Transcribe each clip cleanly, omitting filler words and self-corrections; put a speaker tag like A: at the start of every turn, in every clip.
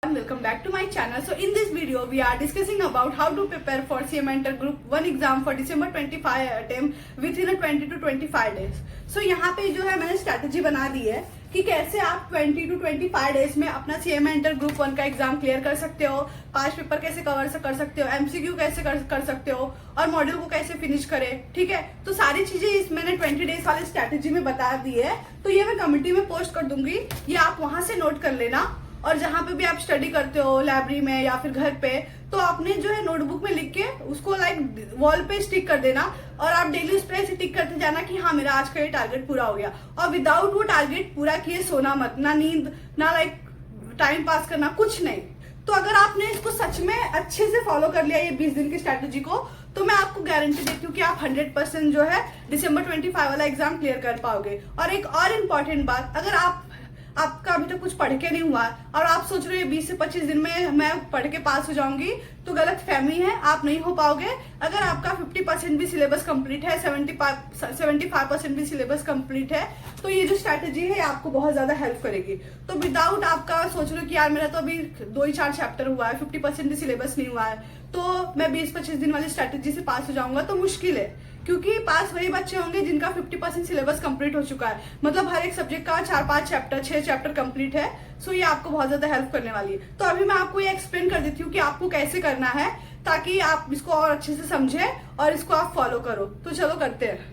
A: Welcome back to my channel. So in this video we are discussing about how to prepare for CMA Group 1 exam for December 25 attempt within a 20 to 25 days. So यहाँ पे जो है मैंने strategy बना दी है कि कैसे आप 20 to 25 डेज में अपना CMA ग्रुप 1 का एग्जाम क्लियर कर सकते हो, 5 पेपर कैसे कवर कर सकते हो, MCQ कैसे कर सकते हो और मॉड्यूल को कैसे फिनिश करें। ठीक है, तो सारी चीजें इस मैंने 20 डेज वाले स्ट्रैटेजी में बता दी है। तो ये मैं कमेटी में पोस्ट कर दूंगी, ये आप वहां से नोट कर लेना। और जहां पे भी आप स्टडी करते हो, लाइब्रेरी में या फिर घर पे, तो आपने जो है नोटबुक में लिख के उसको लाइक वॉल पे स्टिक कर देना और आप डेली उस पर ऐसे टिक करते जाना कि हाँ मेरा आज का ये टारगेट पूरा हो गया। और विदाउट वो टारगेट पूरा किए सोना मत, ना नींद, ना लाइक टाइम पास करना, कुछ नहीं। तो अगर आपने इसको सच में अच्छे से फॉलो कर लिया ये 20 दिन की स्ट्रैटेजी को, तो मैं आपको गारंटी देती हूँ कि आप 100% जो है दिसंबर 25 वाला एग्जाम क्लियर कर पाओगे। और एक और इम्पॉर्टेंट बात, अगर आपका अभी तक कुछ पढ़ के नहीं हुआ और आप सोच रहे हो 20 से 25 दिन में मैं पढ़ के पास हो जाऊंगी, तो गलत फहमी है, आप नहीं हो पाओगे। अगर आपका 50% भी सिलेबस कंप्लीट है, 75% भी सिलेबस कंप्लीट है, तो ये जो स्ट्रैटेजी है आपको बहुत ज्यादा हेल्प करेगी। तो विदाउट आपका सोच रहे हो कि यार मेरा तो अभी 2 ही 4 चैप्टर हुआ है, 50% भी सिलेबस नहीं हुआ है, तो मैं 20-25 दिन वाली स्ट्रैटेजी से पास हो जाऊंगा, तो मुश्किल है। क्योंकि पास वही बच्चे होंगे जिनका 50% सिलेबस कंप्लीट हो चुका है, मतलब हर एक सब्जेक्ट का 4-5 चैप्टर, 6 चैप्टर कंप्लीट है। सो ये आपको बहुत ज्यादा हेल्प करने वाली है। तो अभी मैं आपको ये एक्सप्लेन कर देती हूँ कि आपको कैसे करना है, ताकि आप इसको और अच्छे से समझे और इसको आप फॉलो करो। तो चलो करते हैं।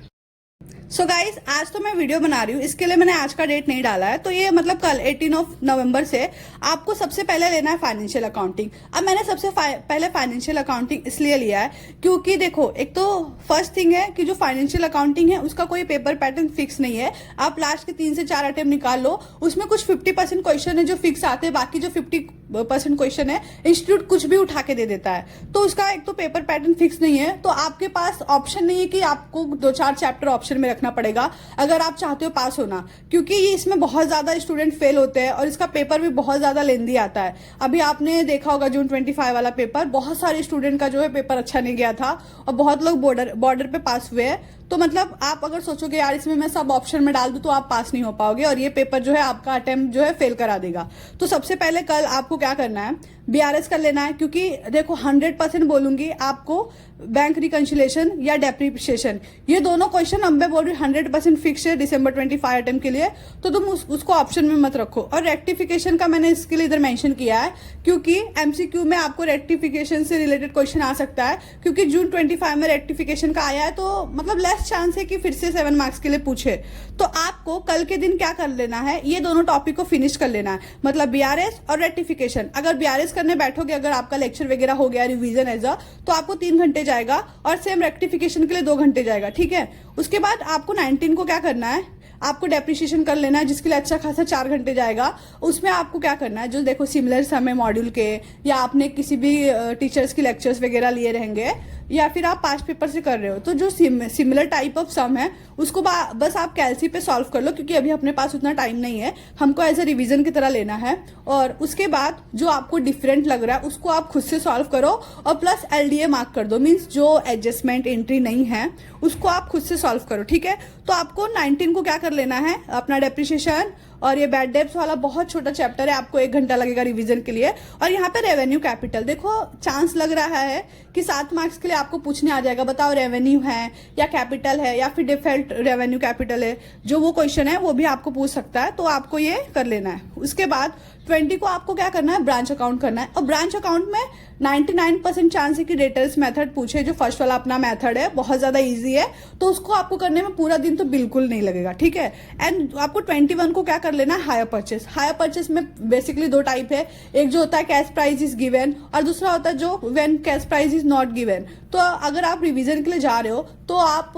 A: सो गाइज, आज तो मैं वीडियो बना रही हूँ, इसके लिए मैंने आज का डेट नहीं डाला है। तो ये मतलब कल 18 नवंबर से आपको सबसे पहले लेना है फाइनेंशियल अकाउंटिंग। अब मैंने सबसे पहले फाइनेंशियल अकाउंटिंग इसलिए लिया है क्योंकि देखो, एक तो फर्स्ट थिंग है कि जो फाइनेंशियल अकाउंटिंग है उसका कोई पेपर पैटर्न फिक्स नहीं है। आप लास्ट के 3 से 4 अटेम्प्ट निकाल लो, उसमें कुछ 50% क्वेश्चन है जो फिक्स आते हैं, बाकी जो 50% क्वेश्चन है इंस्टीट्यूट कुछ भी उठा के दे देता है। तो उसका एक तो पेपर पैटर्न फिक्स नहीं है, तो आपके पास ऑप्शन नहीं है कि आपको 2-4 चैप्टर ऑप्शन में रखना पड़ेगा अगर आप चाहते हो पास होना, क्योंकि ये इसमें बहुत ज्यादा स्टूडेंट फेल होते हैं और इसका पेपर भी बहुत ज्यादा लेंदी आता है। अभी आपने देखा होगा जून 25 वाला पेपर, बहुत सारे स्टूडेंट का जो है पेपर अच्छा नहीं गया था और बहुत लोग बॉर्डर पे पास हुए हैं। तो मतलब आप अगर सोचोगे यार इसमें मैं सब ऑप्शन में डाल दूं, तो आप पास नहीं हो पाओगे और ये पेपर जो है आपका अटेम्प्ट जो है फेल करा देगा। तो सबसे पहले कल आपको क्या करना है, BRS कर लेना है। क्योंकि देखो 100% बोलूंगी आपको, बैंक रिकंसिलेशन या डेप्रिसिएशन, ये दोनों क्वेश्चन अब मैं बोल रही 100% फिक्स है दिसंबर 25 अटेम्प्ट के लिए, तो तुम उसको ऑप्शन में मत रखो। और रेक्टिफिकेशन का मैंने इसके लिए इधर मेंशन किया है क्योंकि MCQ में आपको रेक्टिफिकेशन से रिलेटेड क्वेश्चन आ सकता है, क्योंकि जून 25 में रेक्टिफिकेशन का आया है, तो मतलब लेस चांस है कि फिर से 7 मार्क्स के लिए पूछे। तो आपको कल के दिन क्या कर लेना है, ये दोनों टॉपिक को फिनिश कर लेना है, मतलब BRS और रेक्टिफिकेशन। अगर BRS करने बैठोगे, अगर आपका लेक्चर वगैरह हो गया रिवीजन एजा, तो आपको 3 घंटे जाएगा और सेम रेक्टिफिकेशन के लिए 2 घंटे जाएगा। ठीक है, उसके बाद आपको 19 को क्या करना है, आपको डेप्रिसिएशन कर लेना है, जिसके लिए अच्छा खासा 4 घंटे जाएगा। उसमें आपको क्या करना है, जो देखो सिमिलर सम है मॉड्यूल के, या आपने किसी भी टीचर्स की लेक्चर्स वगैरह लिए रहेंगे, या फिर आप 5 पेपर से कर रहे हो, तो जो सिमिलर टाइप ऑफ सम है उसको बस आप कैलसी पे सॉल्व कर लो, क्योंकि अभी अपने पास उतना टाइम नहीं है, हमको एज ए रिवीजन की तरह लेना है। और उसके बाद जो आपको डिफरेंट लग रहा है उसको आप खुद से सॉल्व करो और प्लस LDA मार्क कर दो, मीन्स जो एडजस्टमेंट एंट्री नहीं है उसको आप खुद से सॉल्व करो। ठीक है, तो आपको 19 को क्या कर लेना है, अपना डेप्रिसिएशन और ये बैड डेब्ट्स वाला बहुत छोटा चैप्टर है, आपको 1 घंटा लगेगा रिवीजन के लिए। और यहाँ पे रेवेन्यू कैपिटल, देखो चांस लग रहा है कि 7 मार्क्स के लिए आपको पूछने आ जाएगा, बताओ रेवेन्यू है या कैपिटल है या फिर डिफॉल्ट रेवेन्यू कैपिटल है, जो वो क्वेश्चन है वो भी आपको पूछ सकता है, तो आपको ये कर लेना है। उसके बाद 20 को आपको क्या करना है, ब्रांच अकाउंट करना है। और ब्रांच अकाउंट में 99% चांस है कि डेटर्स मेथड पूछे, जो फर्स्ट वाला अपना मेथड है, बहुत ज्यादा इजी है, तो उसको आपको करने में पूरा दिन तो बिल्कुल नहीं लगेगा। ठीक है, एंड आपको 21 को क्या कर लेना है, हायर परचेस। हायर परचेस में बेसिकली 2 टाइप है, एक जो होता है कैश प्राइस इज गिवन और दूसरा होता है जो when cash price is not given. तो अगर आप रिवीजन के लिए जा रहे हो तो आप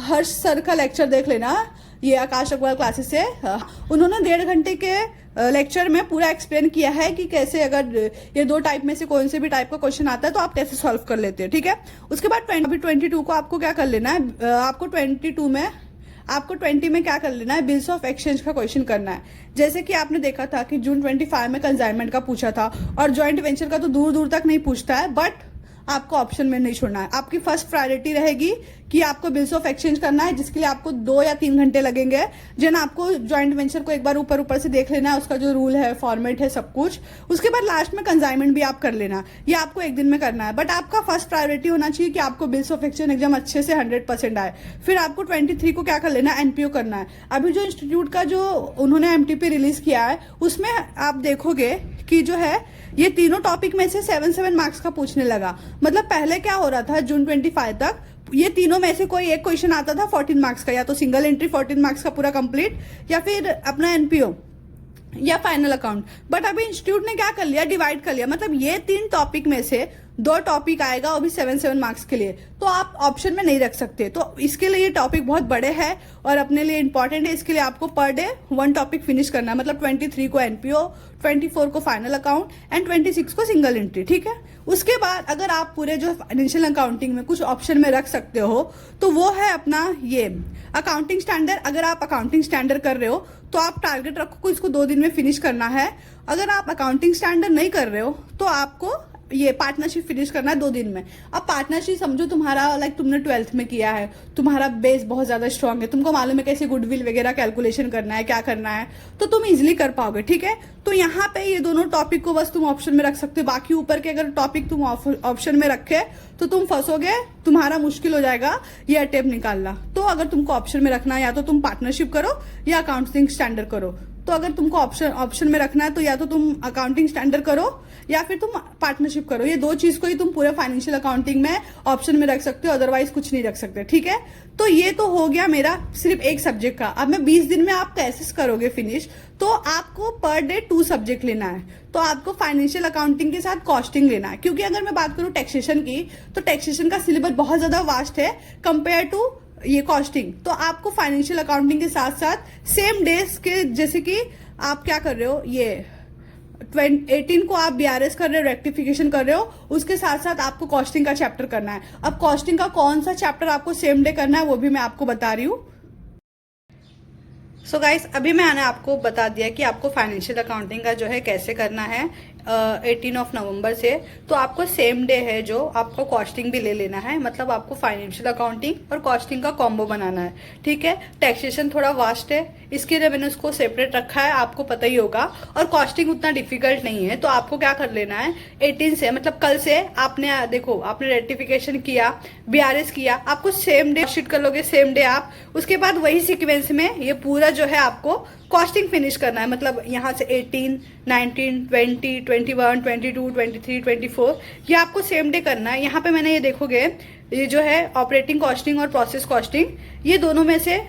A: हर्ष सर का लेक्चर देख लेना, ये आकाश अग्रवाल क्लासेस से, उन्होंने 1.5 घंटे के लेक्चर में पूरा एक्सप्लेन किया है कि कैसे अगर ये 2 टाइप में से कोई से भी टाइप का क्वेश्चन आता है तो आप कैसे सॉल्व कर लेते हैं। ठीक है, उसके बाद 22 को आपको क्या कर लेना है, आपको 20 में क्या कर लेना है, बिल्स ऑफ एक्सचेंज का क्वेश्चन करना है। जैसे कि आपने देखा था कि जून 25 में कंसाइनमेंट का पूछा था और ज्वाइंट वेंचर का तो दूर दूर तक नहीं पूछता है, बट आपको ऑप्शन में नहीं छोड़ना है। आपकी फर्स्ट प्रायोरिटी रहेगी कि आपको बिल्स ऑफ एक्सचेंज करना है, जिसके लिए आपको 2 या 3 घंटे लगेंगे। जन आपको ज्वाइंट वेंचर को एक बार ऊपर ऊपर से देख लेना है, उसका जो रूल है, फॉर्मेट है, सब कुछ। उसके बाद लास्ट में कंसाइनमेंट भी आप कर लेना, ये आपको एक दिन में करना है। बट आपका फर्स्ट प्रायोरिटी होना चाहिए कि आपको बिल्स ऑफ एक्सचेंज एग्जाम अच्छे से 100% आए। फिर आपको 23 को क्या कर लेना है, एनपीओ करना है। अभी जो इंस्टीट्यूट का जो उन्होंने एमटीपी रिलीज किया है, उसमें आप देखोगे कि जो है ये तीनों टॉपिक में से 7 मार्क्स का पूछने लगा। मतलब पहले क्या हो रहा था, जून 25 तक ये तीनों में से कोई एक क्वेश्चन आता था 14 मार्क्स का, या तो सिंगल एंट्री 14 मार्क्स का पूरा कंप्लीट, या फिर अपना एनपीओ या फाइनल अकाउंट। बट अभी इंस्टीट्यूट ने क्या कर लिया, डिवाइड कर लिया। मतलब ये 3 टॉपिक में से 2 टॉपिक आएगा, वो भी 7 मार्क्स के लिए, तो आप ऑप्शन में नहीं रख सकते। तो इसके लिए ये टॉपिक बहुत बड़े हैं और अपने लिए इंपॉर्टेंट है। इसके लिए आपको पर डे 1 टॉपिक फिनिश करना है। मतलब 23 को एनपीओ, 24 को फाइनल अकाउंट एंड 26 को सिंगल एंट्री, ठीक है। उसके बाद अगर आप पूरे जो फाइनेंशियल अकाउंटिंग में कुछ ऑप्शन में रख सकते हो, तो वो है अपना ये अकाउंटिंग स्टैंडर्ड। अगर आप अकाउंटिंग स्टैंडर्ड कर रहे हो तो आप टारगेट रखो कि इसको 2 दिन में फिनिश करना है। अगर आप अकाउंटिंग स्टैंडर्ड नहीं कर रहे हो तो आपको ये पार्टनरशिप फिनिश करना है 2 दिन में। अब पार्टनरशिप समझो तुम्हारा लाइक तुमने 12th में किया है, तुम्हारा बेस बहुत ज्यादा स्ट्रांग है, तुमको मालूम है कैसे गुडविल वगैरह कैलकुलेशन करना है, क्या करना है, तो तुम इजिली कर पाओगे, ठीक है। तो यहाँ पे ये दोनों टॉपिक को बस तुम ऑप्शन में रख सकते हो। बाकी ऊपर के अगर टॉपिक तुम ऑप्शन में रखे तो तुम फंसोगे, तुम्हारा मुश्किल हो जाएगा ये अटेम्प्ट निकालना। तो अगर तुमको ऑप्शन में रखना है, या तो तुम पार्टनरशिप करो या अकाउंटिंग स्टैंडर्ड करो। तो अगर तुमको ऑप्शन में रखना है तो या तो तुम अकाउंटिंग स्टैंडर्ड करो या फिर तुम पार्टनरशिप करो। ये 2 चीज को ही तुम पूरे फाइनेंशियल अकाउंटिंग में ऑप्शन में रख सकते हो, अदरवाइज कुछ नहीं रख सकते, ठीक है। तो ये तो हो गया मेरा सिर्फ एक सब्जेक्ट का। अब मैं 20 दिन में आप कैसे करोगे फिनिश, तो आपको पर डे 2 सब्जेक्ट लेना है। तो आपको फाइनेंशियल अकाउंटिंग के साथ कॉस्टिंग लेना है, क्योंकि अगर मैं बात करूं टैक्सेशन की, तो टैक्सेशन का सिलेबस बहुत ज्यादा वास्ट है कंपेयर टू ये कॉस्टिंग। तो आपको फाइनेंशियल अकाउंटिंग के साथ साथ सेम डेज के, जैसे कि आप क्या कर रहे हो, ये 18 को आप बीआरएस कर रहे हो, रेक्टिफिकेशन कर रहे हो, उसके साथ साथ आपको कॉस्टिंग का चैप्टर करना है। अब कॉस्टिंग का कौन सा चैप्टर आपको सेम डे करना है वो भी मैं आपको बता रही हूँ। सो गाइस, अभी मैंने आपको बता दिया कि आपको फाइनेंशियल अकाउंटिंग का जो है कैसे करना है 18 नवंबर से। तो आपको सेम डे है जो आपको कॉस्टिंग भी ले लेना है। मतलब आपको फाइनेंशियल अकाउंटिंग और कॉस्टिंग का कॉम्बो बनाना है, ठीक है। टैक्सेशन थोड़ा वास्ट है, इसके लिए मैंने उसको सेपरेट रखा है, आपको पता ही होगा। और कॉस्टिंग उतना डिफिकल्ट नहीं है। तो आपको क्या कर लेना है, 18 से मतलब कल से आपने देखो, आपने रेक्टिफिकेशन किया, बीआरएस किया, आपको सेम डे शीट कर लोगे, सेम डे आप उसके बाद वही सीक्वेंस में ये पूरा जो है आपको कॉस्टिंग फिनिश करना है। मतलब यहाँ से 18, 19, 20, 21, 22, 23, 24 ये आपको सेम डे करना है। यहाँ पे मैंने ये देखोगे, ये जो है ऑपरेटिंग कॉस्टिंग और प्रोसेस कॉस्टिंग, ये दोनों में से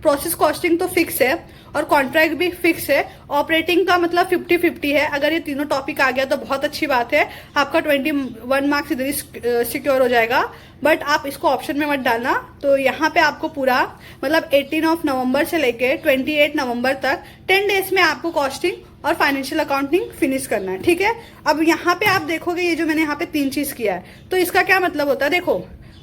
A: प्रोसेस कॉस्टिंग तो फिक्स है और कॉन्ट्रैक्ट भी फिक्स है। ऑपरेटिंग का मतलब 50-50 है। अगर ये तीनों टॉपिक आ गया तो बहुत अच्छी बात है, आपका 21 मार्क्स इधर ही सिक्योर हो जाएगा। बट आप इसको ऑप्शन में मत डालना। तो यहाँ पे आपको पूरा मतलब 18 नवंबर से लेके 28 नवंबर तक 10 डेज में आपको कॉस्टिंग और फाइनेंशियल अकाउंटिंग फिनिश करना है, ठीक है। अब यहाँ पे आप देखोगे, ये जो मैंने यहाँ पे 3 चीज किया है, तो इसका क्या मतलब होता है, देखो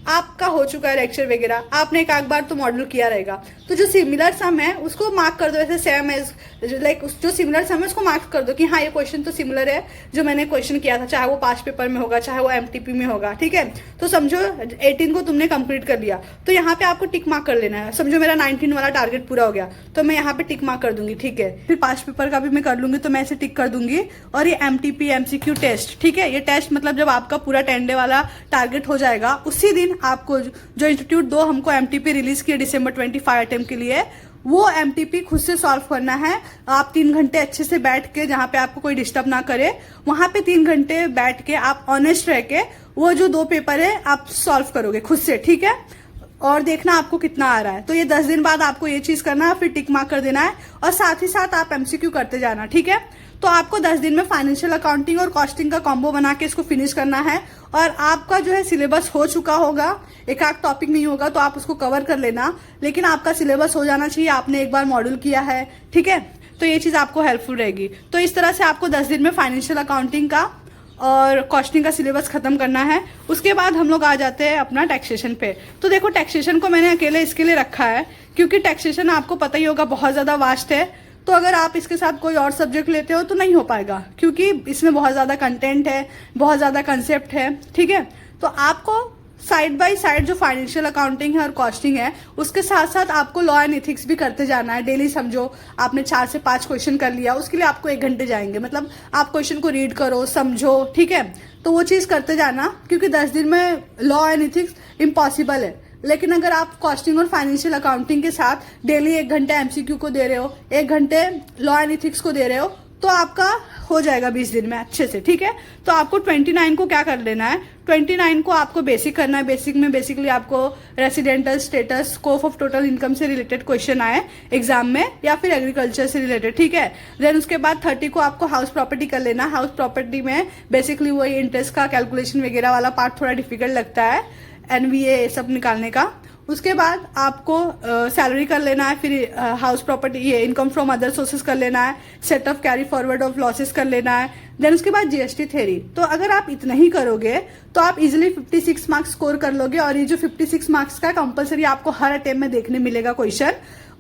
A: आपका हो चुका है लेक्चर वगैरह, आपने एक बार तो मॉड्यूल किया रहेगा, तो जो सिमिलर सम है उसको मार्क कर दो, ऐसे सेम एज लाइक जो सिमिलर सम है उसको मार्क कर दो कि हाँ ये क्वेश्चन तो सिमिलर है जो मैंने क्वेश्चन किया था, चाहे वो पास्ट पेपर में होगा चाहे वो एमटीपी में होगा, ठीक है। तो समझो 18 को तुमने कंप्लीट कर लिया, तो यहाँ पे आपको टिक मार्क कर लेना है। समझो मेरा 19 वाला टारगेट पूरा हो गया, तो मैं यहाँ पे टिक मार्क कर दूंगी, ठीक है। फिर पास्ट पेपर का भी मैं कर लूंगी, तो मैं ऐसे टिक कर दूंगी। और ये एमटीपी एमसीक्यू टेस्ट, ठीक है, ये टेस्ट मतलब जब आपका पूरा 10 डे वाला टारगेट हो जाएगा, उसी दिन आपको जो इंस्टीट्यूट 2 हमको एमटीपी रिलीज किया December 25 अटेम्प्ट के लिए, वो एमटीपी खुद से सॉल्व करना है। आप 3 घंटे अच्छे से बैठ के, जहां पे आपको कोई डिस्टर्ब ना करे, वहां पे 3 घंटे बैठ के आप ऑनेस्ट रह के वो जो 2 पेपर है आप सॉल्व करोगे खुद से, ठीक है। और देखना आपको कितना आ रहा है। तो ये 10 दिन बाद आपको ये चीज करना है, फिर टिक मार्क कर देना है और साथ ही साथ आप एमसीक्यू करते जाना, ठीक है। तो आपको 10 दिन में फाइनेंशियल अकाउंटिंग और कॉस्टिंग का कॉम्बो बना के इसको फिनिश करना है। और आपका जो है सिलेबस हो चुका होगा, एक आध टॉपिक नहीं होगा तो आप उसको कवर कर लेना, लेकिन आपका सिलेबस हो जाना चाहिए, आपने एक बार मॉड्यूल किया है, ठीक है। तो ये चीज आपको हेल्पफुल रहेगी। तो इस तरह से आपको 10 दिन में फाइनेंशियल अकाउंटिंग का और कॉस्टिंग का सिलेबस खत्म करना है। उसके बाद हम लोग आ जाते हैं अपना टैक्सेशन पे। तो देखो टैक्सेशन को मैंने अकेले इसके लिए रखा है क्योंकि टैक्सेशन आपको पता ही होगा बहुत ज्यादा वास्ट है। तो अगर आप इसके साथ कोई और सब्जेक्ट लेते हो तो नहीं हो पाएगा, क्योंकि इसमें बहुत ज्यादा कंटेंट है, बहुत ज्यादा कंसेप्ट है, ठीक है। तो आपको साइड बाय साइड जो फाइनेंशियल अकाउंटिंग है और कॉस्टिंग है उसके साथ साथ आपको लॉ एंड एथिक्स भी करते जाना है डेली। समझो आपने 4 से 5 क्वेश्चन कर लिया, उसके लिए आपको 1 घंटे जाएंगे। मतलब आप क्वेश्चन को रीड करो, समझो, ठीक है। तो वो चीज़ करते जाना, क्योंकि 10 दिन में लॉ एंड एथिक्स इम्पॉसिबल है। लेकिन अगर आप कॉस्टिंग और फाइनेंशियल अकाउंटिंग के साथ डेली 1 घंटे एमसीक्यू को दे रहे हो, 1 घंटे लॉ एंड एथिक्स को दे रहे हो, तो आपका हो जाएगा 20 दिन में अच्छे से, ठीक है। तो आपको 29 को क्या कर लेना है, 29 को आपको बेसिक करना है। बेसिक में बेसिकली आपको residential status, scope of total income से रिलेटेड क्वेश्चन आए एग्जाम में, या फिर एग्रीकल्चर से रिलेटेड, ठीक है। देन उसके बाद 30 को आपको हाउस प्रॉपर्टी कर लेना। हाउस प्रॉपर्टी में बेसिकली वही इंटरेस्ट का कैलकुलेशन वगैरह वाला पार्ट थोड़ा डिफिकल्ट लगता है, एनवीए सब निकालने का। उसके बाद आपको सैलरी कर लेना है, फिर हाउस प्रॉपर्टी, ये इनकम फ्रॉम अदर सोर्सेज कर लेना है, set of carry forward of losses कर लेना है। देन उसके बाद जीएसटी थ्योरी। तो अगर आप इतना ही करोगे तो आप इजिली 56 मार्क्स स्कोर कर लोगे। और ये जो 56 मार्क्स का कंपलसरी आपको हर अटेम्प्ट में देखने मिलेगा क्वेश्चन।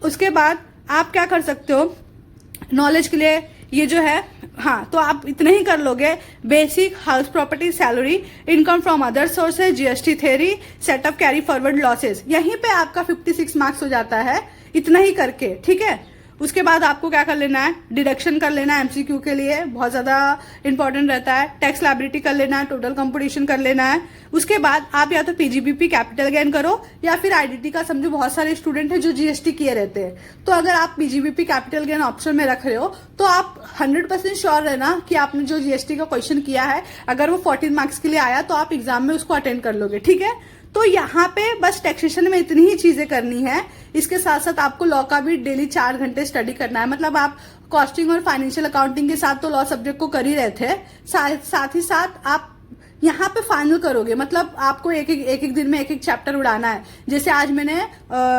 A: उसके बाद आप क्या कर सकते हो नॉलेज के लिए, ये जो है, हाँ, तो आप इतने ही कर लोगे। Basic, house property, salary, income from other sources, GST theory, set of carry forward losses, यहीं पे आपका 56 मार्क्स हो जाता है इतना ही करके, ठीक है। उसके बाद आपको क्या कर लेना है, डिडक्शन कर लेना है एमसीक्यू के लिए, बहुत ज्यादा इंपॉर्टेंट रहता है। टैक्स लायबिलिटी कर लेना है, टोटल कंपटीशन कर लेना है। उसके बाद आप या तो पीजीबीपी कैपिटल गेन करो, या फिर आईडीटी का, समझो बहुत सारे स्टूडेंट हैं जो जीएसटी किए रहते हैं, तो अगर आप पीजीबीपी कैपिटल गेन ऑप्शन में रख रहे हो तो आप 100% श्योर रहना कि आपने जो जीएसटी का क्वेश्चन किया है, अगर वो 14 मार्क्स के लिए आया तो आप एग्जाम में उसको अटेंड कर लोगे, ठीक है। तो यहाँ पे बस टैक्सेशन में इतनी ही चीजें करनी है। इसके साथ साथ आपको लॉ का भी डेली 4 घंटे स्टडी करना है। मतलब आप कॉस्टिंग और फाइनेंशियल अकाउंटिंग के साथ तो लॉ सब्जेक्ट को कर ही रहे थे, साथ ही साथ आप यहाँ पे फाइनल करोगे। मतलब आपको एक एक दिन में एक चैप्टर उड़ाना है। जैसे आज मैंने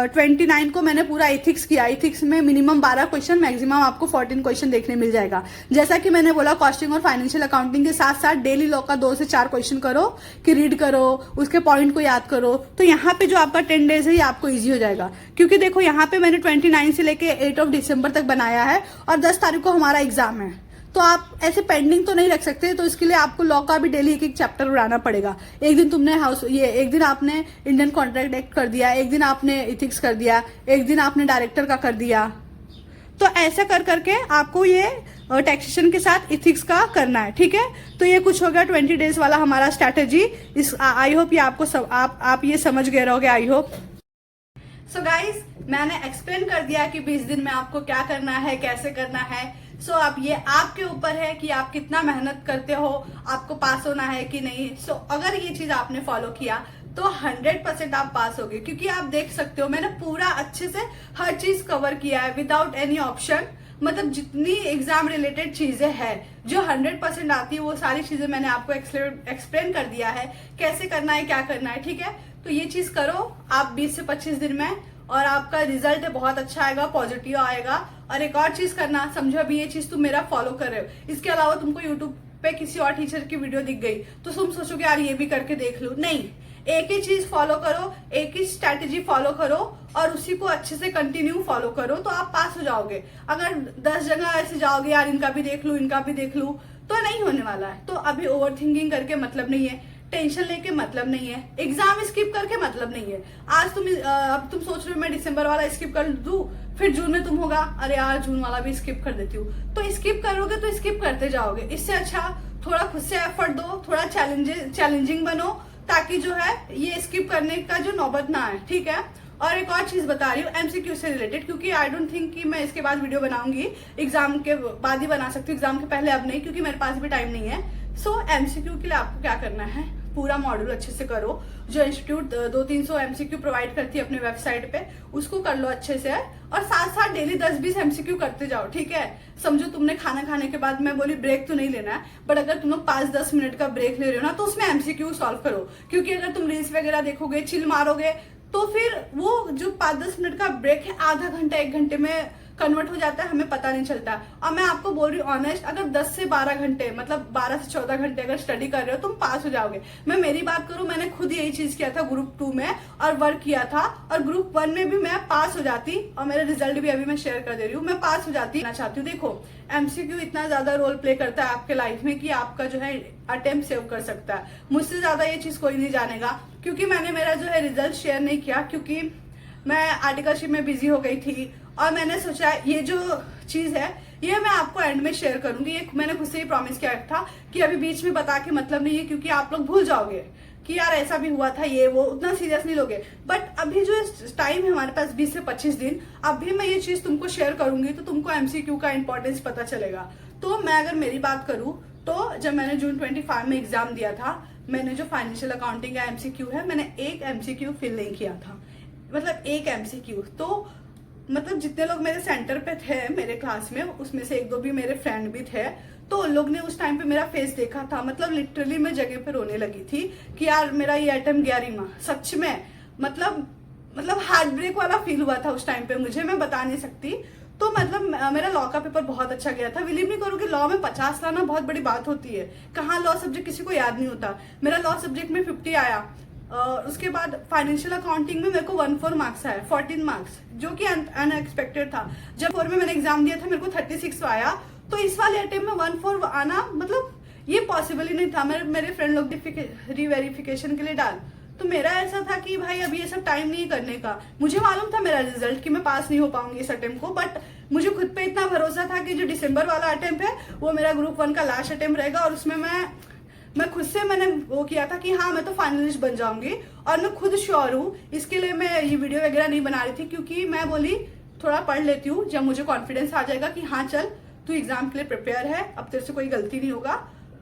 A: 29 को मैंने पूरा एथिक्स किया। एथिक्स में मिनिमम 12 क्वेश्चन, मैक्सिमम आपको 14 क्वेश्चन देखने मिल जाएगा। जैसा कि मैंने बोला, कॉस्टिंग और फाइनेंशियल अकाउंटिंग के साथ साथ डेली लॉ का 2 से 4 क्वेश्चन करो, कि रीड करो, उसके पॉइंट को याद करो। तो यहाँ पे जो आपका 10 डेज है ये आपको ईजी हो जाएगा। क्योंकि देखो यहाँ पे मैंने 29 से लेके 8 ऑफ दिसंबर तक बनाया है, और 10 तारीख को हमारा एग्जाम है। तो आप ऐसे पेंडिंग तो नहीं रख सकते। तो इसके लिए आपको लॉ का भी डेली एक चैप्टर उड़ाना पड़ेगा। एक दिन तुमने एक दिन आपने इंडियन कॉन्ट्रैक्ट एक्ट कर दिया, एक दिन आपने इथिक्स कर दिया, एक दिन आपने डायरेक्टर का कर दिया। तो ऐसा कर करके आपको ये टैक्सेशन के साथ इथिक्स का करना है, ठीक है। तो ये कुछ हो गया 20 डेज वाला हमारा स्ट्रैटेजी। इस आई होप ये आपको आप ये समझ गए रहोगे, आई होप। सो गाइज, मैंने एक्सप्लेन कर दिया कि 20 दिन में आपको क्या करना है, कैसे करना है। सो अब ये आपके ऊपर है कि आप कितना मेहनत करते हो, आपको पास होना है कि नहीं। सो अगर ये चीज आपने फॉलो किया तो 100% आप पास होगे। क्योंकि आप देख सकते हो मैंने पूरा अच्छे से हर चीज कवर किया है विदाउट एनी ऑप्शन। मतलब जितनी एग्जाम रिलेटेड चीजें हैं जो 100% आती है, वो सारी चीजें मैंने आपको एक्सप्लेन कर दिया है, कैसे करना है, क्या करना है, ठीक है। तो ये चीज करो आप 20 से 25 दिन में, और आपका रिजल्ट बहुत अच्छा आएगा, पॉजिटिव आएगा। और एक और चीज करना, समझो अभी ये चीज तुम मेरा फॉलो कर रहे हो, इसके अलावा तुमको यूट्यूब पे किसी और टीचर की वीडियो दिख गई तो तुम सोचोगे यार ये भी करके देख लूं। नहीं, एक ही चीज फॉलो करो, एक ही स्ट्रैटेजी फॉलो करो, और उसी को अच्छे से कंटिन्यू फॉलो करो, तो आप पास हो जाओगे। अगर 10 जगह ऐसे जाओगे यार इनका भी देख लू, इनका भी देख लू, तो नहीं होने वाला है। तो अभी ओवर थिंकिंग करके मतलब नहीं है, टेंशन लेके मतलब नहीं है, एग्जाम स्किप करके मतलब नहीं है। आज अब तुम सोच रहे हो मैं दिसंबर वाला स्किप कर दूं, फिर जून में तुम होगा अरे यार जून वाला भी स्किप कर देती हूँ। तो स्किप करोगे तो स्किप करते जाओगे। इससे अच्छा थोड़ा खुद से एफर्ट दो, थोड़ा चैलेंजिंग बनो, ताकि जो है ये स्किप करने का जो नौबत ना आए, ठीक है। और एक और चीज बता रही हूँ एमसीक्यू से रिलेटेड, क्योंकि आई डोंट थिंक कि मैं इसके बाद वीडियो बनाऊंगी, एग्जाम के बाद ही बना सकती हूँ, एग्जाम के पहले अब नहीं, क्योंकि मेरे पास भी टाइम नहीं है। सो एमसीक्यू के लिए आपको क्या करना है, पूरा मॉड्यूल अच्छे से करो। जो इंस्टीट्यूट 200-300 एमसीक्यू प्रोवाइड करती है अपने वेबसाइट पे, उसको कर लो अच्छे से, और साथ साथ डेली 10-20 एमसीक्यू करते जाओ, ठीक है। समझो तुमने खाना खाने के बाद, मैं बोली ब्रेक तो नहीं लेना है, बट अगर तुम लोग 5-10 मिनट का ब्रेक ले रहे हो ना, तो उसमें एमसीक्यू सॉल्व करो। क्योंकि अगर तुम रील्स वगैरह देखोगे, चिल मारोगे, तो फिर वो जो 5-10 मिनट का ब्रेक है, आधा घंटा 1 घंटे में कन्वर्ट हो जाता है, हमें पता नहीं चलता। और मैं आपको बोल रही हूँ ऑनेस्ट, अगर 10 से 12 घंटे मतलब 12 से 14 घंटे अगर स्टडी कर रहे हो तुम पास हो जाओगे। मैं मेरी बात करूं, मैंने खुद यही चीज किया था ग्रुप 2 में और वर्क किया था, और ग्रुप 1 में भी मैं पास हो जाती, और मेरा रिजल्ट भी अभी मैं शेयर कर दे रही हूँ, मैं पास हो जाती। मैं चाहती हूँ, देखो एमसीक्यू इतना ज्यादा रोल प्ले करता है आपके लाइफ में कि आपका जो है अटेम्प्ट सेव कर सकता है। मुझसे ज्यादा ये चीज कोई नहीं जानेगा, क्योंकि मैंने मेरा जो है रिजल्ट शेयर नहीं किया, क्योंकि मैं आर्टिकलशिप में बिजी हो गई थी। और मैंने सोचा ये जो चीज है ये मैं आपको एंड में शेयर करूंगी। ये मैंने खुद से ही प्रॉमिस किया था कि अभी बीच में बता के मतलब नहीं है, क्योंकि आप लोग भूल जाओगे कि यार ऐसा भी हुआ था, ये वो उतना सीरियस नहीं लोगे। बट अभी जो टाइम है हमारे पास 20 से 25 दिन, अभी मैं ये चीज तुमको शेयर करूंगी तो तुमको एमसीक्यू का इंपॉर्टेंस पता चलेगा। तो मैं अगर मेरी बात करूं तो जब मैंने जून 25 में एग्जाम दिया था, मैंने जो फाइनेंशियल अकाउंटिंग का एमसीक्यू है, मैंने एक एमसीक्यू फिल नहीं किया था, मतलब एक एमसीक्यू। तो मतलब जितने लोग मेरे सेंटर पे थे मेरे क्लास में, उसमें से 1-2 भी मेरे फ्रेंड भी थे, तो उन लोग ने उस टाइम पे मेरा फेस देखा था, मतलब लिटरली मैं जगह पे रोने लगी थी कि यार मेरा ये अटेम्प्ट गया रीमा, सच में मतलब हार्ट ब्रेक वाला फील हुआ था उस टाइम पे मुझे, मैं बता नहीं सकती। तो मतलब मेरा लॉ का पेपर बहुत अच्छा गया था। बिलीव नहीं करोगे, लॉ में 50 लाना बहुत बड़ी बात होती है, कहाँ लॉ सब्जेक्ट किसी को याद नहीं होता। मेरा लॉ सब्जेक्ट में 50 आया। उसके बाद फाइनेंशियल अकाउंटिंग में मेरे को 14 मार्क्स आया, 14 मार्क्स, जो कि अनएक्सपेक्टेड था। जब 4 में मैंने एग्जाम दिया था मेरे को 36 आया, तो इस वाले अटेम्प्ट में 14 आना मतलब ये पॉसिबल ही नहीं था। मेरे फ्रेंड लोग रीवेरिफिकेशन के लिए डाल, तो मेरा ऐसा था कि भाई अभी ये सब टाइम नहीं करने का। मुझे मालूम था मेरा रिजल्ट कि मैं पास नहीं हो पाऊंगी इस अटेम्प्ट को, बट मुझे खुद पे इतना भरोसा था कि जो दिसंबर वाला अटेम्प्ट है वो मेरा ग्रुप 1 का लास्ट अटेम्प्ट रहेगा, और उसमें मैं खुद से मैंने वो किया था कि हाँ मैं तो फाइनलिस्ट बन जाऊंगी, और मैं खुद श्योर हूँ। इसके लिए मैं ये वीडियो वगैरह नहीं बना रही थी, क्योंकि मैं बोली थोड़ा पढ़ लेती हूँ, जब मुझे कॉन्फिडेंस आ जाएगा कि हाँ चल तू एग्जाम के लिए प्रिपेयर है, अब तेरे से कोई गलती नहीं होगा,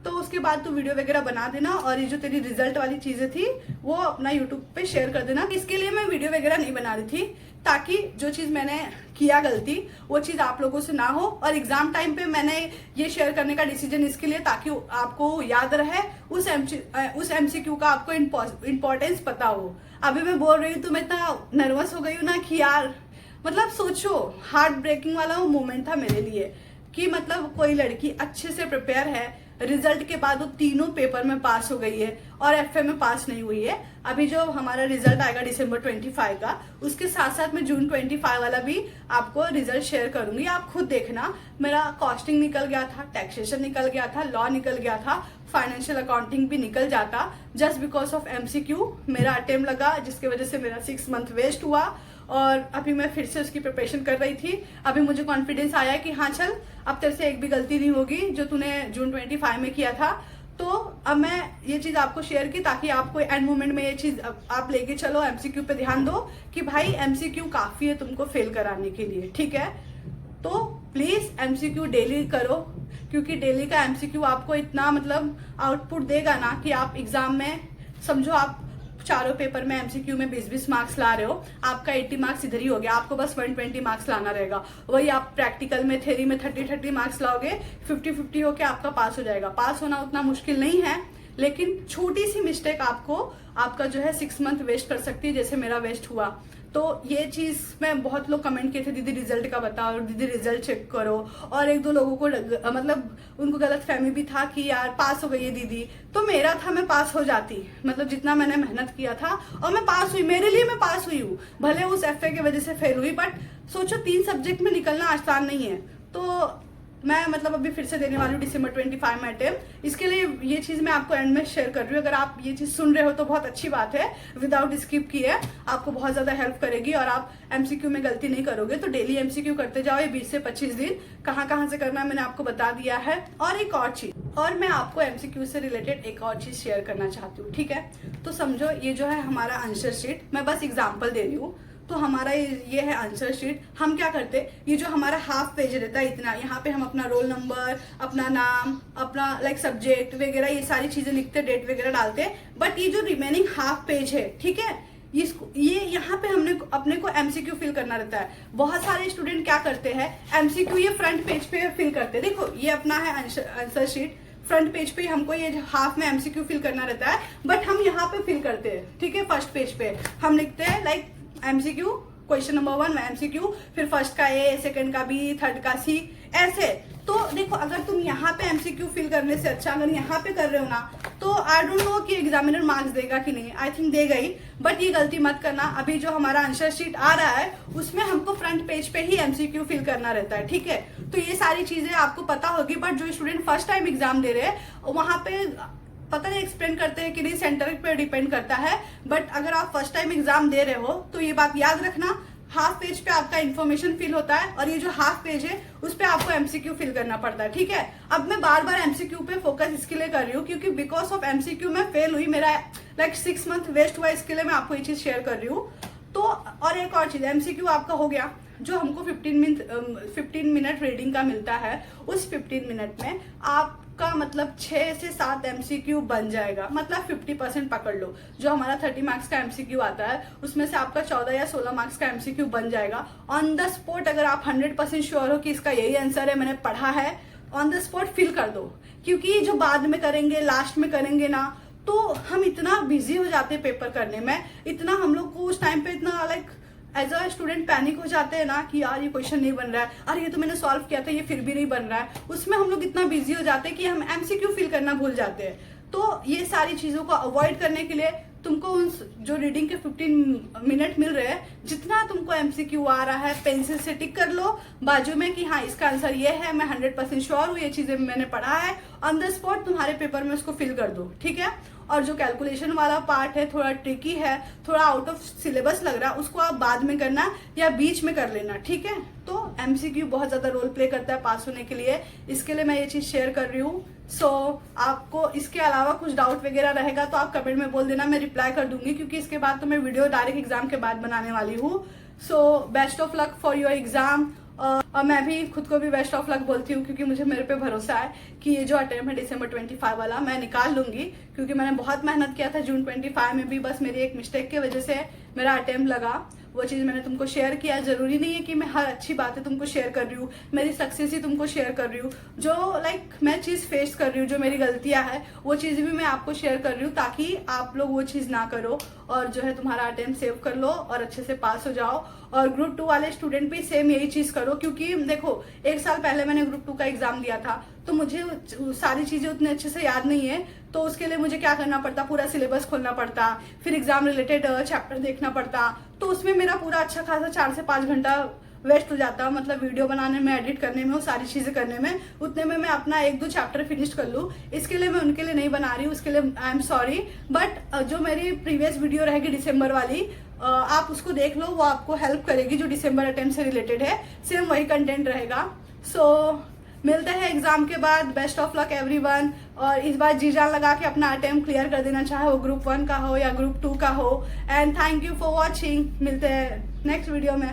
A: तो उसके बाद तू वीडियो वगैरह बना देना, और ये जो तेरी रिजल्ट वाली चीजें थी वो अपना यूट्यूब पे शेयर कर देना। इसके लिए मैं वीडियो वगैरह नहीं बना रही थी, ताकि जो चीज मैंने किया गलती वो चीज आप लोगों से ना हो। और एग्जाम टाइम पे मैंने ये शेयर करने का डिसीजन इसके लिए ताकि आपको याद रहे, उस एमसीक्यू का आपको इम्पोर्टेंस पता हो। अभी मैं बोल रही हूँ तो मैं इतना नर्वस हो गई हूँ ना कि यार मतलब सोचो, हार्ट ब्रेकिंग वाला वो मोमेंट था मेरे लिए कि मतलब कोई लड़की अच्छे से प्रिपेयर है, रिजल्ट के बाद वो तीनों पेपर में पास हो गई है और एफए में पास नहीं हुई है। अभी जो हमारा रिजल्ट आएगा दिसंबर 25 का, उसके साथ साथ मैं जून 25 वाला भी आपको रिजल्ट शेयर करूंगी। आप खुद देखना, मेरा कॉस्टिंग निकल गया था, टैक्सेशन निकल गया था, लॉ निकल गया था, फाइनेंशियल अकाउंटिंग भी निकल जाता, जस्ट बिकॉज ऑफ एमसीक्यू मेरा अटेम्प्ट लगा, जिसकी वजह से मेरा 6 मंथ वेस्ट हुआ। और अभी मैं फिर से उसकी प्रिपरेशन कर रही थी। अभी मुझे कॉन्फिडेंस आया कि हाँ चल अब तेरे से एक भी गलती नहीं होगी जो तूने जून 25 में किया था। तो अब मैं ये चीज आपको शेयर की ताकि आपको एंड मोमेंट में ये चीज आप लेके चलो, एमसीक्यू पे ध्यान दो कि भाई एमसीक्यू काफी है तुमको फेल कराने के लिए, ठीक है। तो प्लीज एमसीक्यू डेली करो, क्योंकि डेली का एमसीक्यू आपको इतना मतलब आउटपुट देगा ना कि आप एग्जाम में समझो आप चारों पेपर में एमसीक्यू में 20-20 मार्क्स ला रहे हो, आपका 80 मार्क्स इधर ही हो गया, आपको बस 120 मार्क्स लाना रहेगा। वही आप प्रैक्टिकल में थ्योरी में 30-30 मार्क्स लाओगे, 50-50 होके आपका पास हो जाएगा। पास होना उतना मुश्किल नहीं है, लेकिन छोटी सी मिस्टेक आपको आपका जो है 6 मंथ वेस्ट कर सकती है, जैसे मेरा वेस्ट हुआ। तो ये चीज में बहुत लोग कमेंट किए थे दीदी रिजल्ट का बताओ, दीदी रिजल्ट चेक करो, और 1-2 लोगों को मतलब उनको गलत फहमी भी था कि यार पास हो गई है दीदी। तो मेरा था मैं पास हो जाती, मतलब जितना मैंने मेहनत किया था और मैं पास हुई, मेरे लिए मैं पास हुई हूँ, भले उस एफए की वजह से फेल हुई, बट सोचो 3 सब्जेक्ट में निकलना आसान नहीं है। तो मैं मतलब अभी फिर से देने वाली हूँ दिसंबर 25 में अटेम्प्ट। इसके लिए ये चीज मैं आपको एंड में शेयर कर रही हूँ। अगर आप ये चीज सुन रहे हो तो बहुत अच्छी बात है, विदाउट स्किप किए आपको बहुत ज्यादा हेल्प करेगी और आप एमसीक्यू में गलती नहीं करोगे। तो डेली एमसीक्यू करते जाओ, ये 20 से 25 दिन कहाँ से करना है मैंने आपको बता दिया है। और एक और चीज, और मैं आपको एमसीक्यू से रिलेटेड एक और चीज शेयर करना चाहती हूँ, ठीक है। तो समझो ये जो है हमारा आंसर शीट, मैं बस एग्जाम्पल दे रही हूँ। तो हमारा ये है आंसर शीट। हम क्या करते, ये जो हमारा हाफ पेज रहता है इतना, यहाँ पे हम अपना रोल नंबर, अपना नाम, अपना लाइक सब्जेक्ट वगैरह ये सारी चीजें लिखते, डेट वगैरह डालते। बट ये जो रिमेनिंग हाफ पेज है, ठीक है, ये यहाँ पे हमने अपने को एमसीक्यू फिल करना रहता है। बहुत सारे स्टूडेंट क्या करते हैं, एमसीक्यू ये फ्रंट पेज पे फिल करते हैं। देखो ये अपना है आंसर शीट, फ्रंट पेज पे हमको ये हाफ में एमसीक्यू फिल करना रहता है, बट हम यहाँ पे फिल करते हैं, ठीक है। फर्स्ट पेज पे हम लिखते हैं लाइक एमसीक्यू क्वेश्चन नंबर 1 में एमसीक्यू, फिर फर्स्ट का ए, सेकंड का बी, थर्ड का सी, ऐसे। तो देखो अगर तुम यहाँ पे एमसीक्यू फिल करने से अच्छा अगर यहाँ पे कर रहे हो ना, तो आई डोंट नो कि एग्जामिनर मार्क्स देगा कि नहीं, आई थिंक देगा ही, बट ये गलती मत करना। अभी जो हमारा आंसर शीट आ रहा है उसमें हमको फ्रंट पेज पे ही एमसीक्यू फिल करना रहता है, ठीक है। तो ये सारी चीजें आपको पता होगी, बट जो स्टूडेंट फर्स्ट टाइम एग्जाम दे रहे हैं वहां पे पता नहीं एक्सप्लेन करते हैं कि नहीं, सेंटर पे डिपेंड करता है। बट अगर आप फर्स्ट टाइम एग्जाम दे रहे हो तो ये बात याद रखना, हाफ पेज पे आपका इन्फॉर्मेशन फिल होता है और ये जो हाफ पेज है उस पे आपको एमसीक्यू फिल करना पड़ता है, ठीक है। अब मैं बार बार एमसीक्यू पे फोकस इसके लिए कर रही हूँ क्योंकि बिकॉज ऑफ एमसीक्यू मैं फेल हुई, मेरा लाइक 6 मंथ वेस्ट हुआ, इसके लिए मैं आपको ये चीज शेयर कर रही हूँ। तो और एक और चीज, एमसीक्यू आपका हो गया, जो हमको 15 मिनट रीडिंग का मिलता है, उस 15 मिनट में आपका मतलब 6 से 7 एमसीक्यू बन जाएगा, मतलब 50% पकड़ लो। जो हमारा 30 मार्क्स का एमसीक्यू आता है उसमें से आपका 14 या 16 मार्क्स का एमसीक्यू बन जाएगा ऑन द स्पॉट। अगर आप 100% श्योर हो कि इसका यही आंसर है, मैंने पढ़ा है, ऑन द स्पॉट फिल कर दो। क्योंकि जो बाद में करेंगे, लास्ट में करेंगे ना, तो हम इतना बिजी हो जाते हैं पेपर करने में, इतना हम लोग को उस टाइम पे इतना like as a student panic हो जाते हैं ना कि यार ये क्वेश्चन नहीं बन रहा है, अरे ये तो मैंने सॉल्व किया था, ये फिर भी नहीं बन रहा है। उसमें हम लोग इतना बिजी हो जाते हैं कि हम एमसीक्यू फिल करना भूल जाते हैं। तो ये सारी चीजों को अवॉइड करने के लिए तुमको उन जो रीडिंग के 15 मिनट मिल रहे हैं, जितना तुमको एमसीक्यू आ रहा है पेंसिल से टिक कर लो बाजू में कि हाँ इसका आंसर ये है, मैं 100% श्योर हूँ, ये चीजें मैंने पढ़ा है, ऑन द स्पॉट तुम्हारे पेपर में उसको फिल कर दो, ठीक है। और जो कैलकुलेशन वाला पार्ट है थोड़ा ट्रिकी है, थोड़ा आउट ऑफ सिलेबस लग रहा है, उसको आप बाद में करना या बीच में कर लेना, ठीक है। तो एमसीक्यू बहुत ज्यादा रोल प्ले करता है पास होने के लिए, इसके लिए मैं ये चीज शेयर कर रही हूँ। सो आपको इसके अलावा कुछ डाउट वगैरह रहेगा तो आप कमेंट में बोल देना, मैं रिप्लाई कर दूंगी, क्योंकि इसके बाद तो मैं वीडियो डायरेक्ट एग्जाम के बाद बनाने वाली हूँ। So best of luck for your exam. और मैं भी खुद को भी बेस्ट ऑफ लक बोलती हूँ, क्योंकि मुझे मेरे पे भरोसा है कि ये जो अटेम्प्ट है दिसंबर 25 वाला मैं निकाल लूंगी, क्योंकि मैंने बहुत मेहनत किया था जून 25 में भी, बस मेरी एक मिस्टेक की वजह से मेरा अटेम्प्ट लगा। वो चीज मैंने तुमको शेयर किया, जरूरी नहीं है कि मैं हर अच्छी बातें तुमको शेयर कर रही हूँ, मेरी सक्सेस ही तुमको शेयर कर रही हूँ, जो लाइक मैं चीज फेस कर रही हूँ, जो मेरी गलतियां है वो चीज भी मैं आपको शेयर कर रही हूँ, ताकि आप लोग वो चीज ना करो और जो है तुम्हारा अटेम्प्ट सेव कर लो और अच्छे से पास हो जाओ। और ग्रुप 2 वाले स्टूडेंट भी सेम यही चीज करो, क्योंकि देखो 1 साल पहले मैंने ग्रुप 2 का एग्जाम दिया था, तो मुझे सारी चीजें उतने अच्छे से याद नहीं है, तो उसके लिए मुझे क्या करना पड़ता, पूरा सिलेबस खोलना पड़ता, फिर एग्जाम रिलेटेड चैप्टर देखना पड़ता, तो उसमें मेरा पूरा अच्छा खासा 4 से 5 घंटा वेस्ट हो जाता, मतलब वीडियो बनाने में, एडिट करने में, वो सारी चीजें करने में। उतने में मैं अपना 1-2 चैप्टर फिनिश कर लूँ, इसके लिए मैं उनके लिए नहीं बना रही हूँ, उसके लिए आई एम सॉरी। बट जो मेरी प्रीवियस वीडियो रहेगी दिसंबर वाली, आप उसको देख लो, वो आपको हेल्प करेगी, जो दिसंबर अटेम्प्ट से रिलेटेड है, सेम वही कंटेंट रहेगा। सो मिलते हैं एग्जाम के बाद, बेस्ट ऑफ लक एवरीवन। और इस बार जी जान लगा के अपना अटेम्प्ट क्लियर कर देना, चाहे वो ग्रुप 1 का हो या ग्रुप 2 का हो। And thank you for watching, मिलते हैं नेक्स्ट वीडियो में।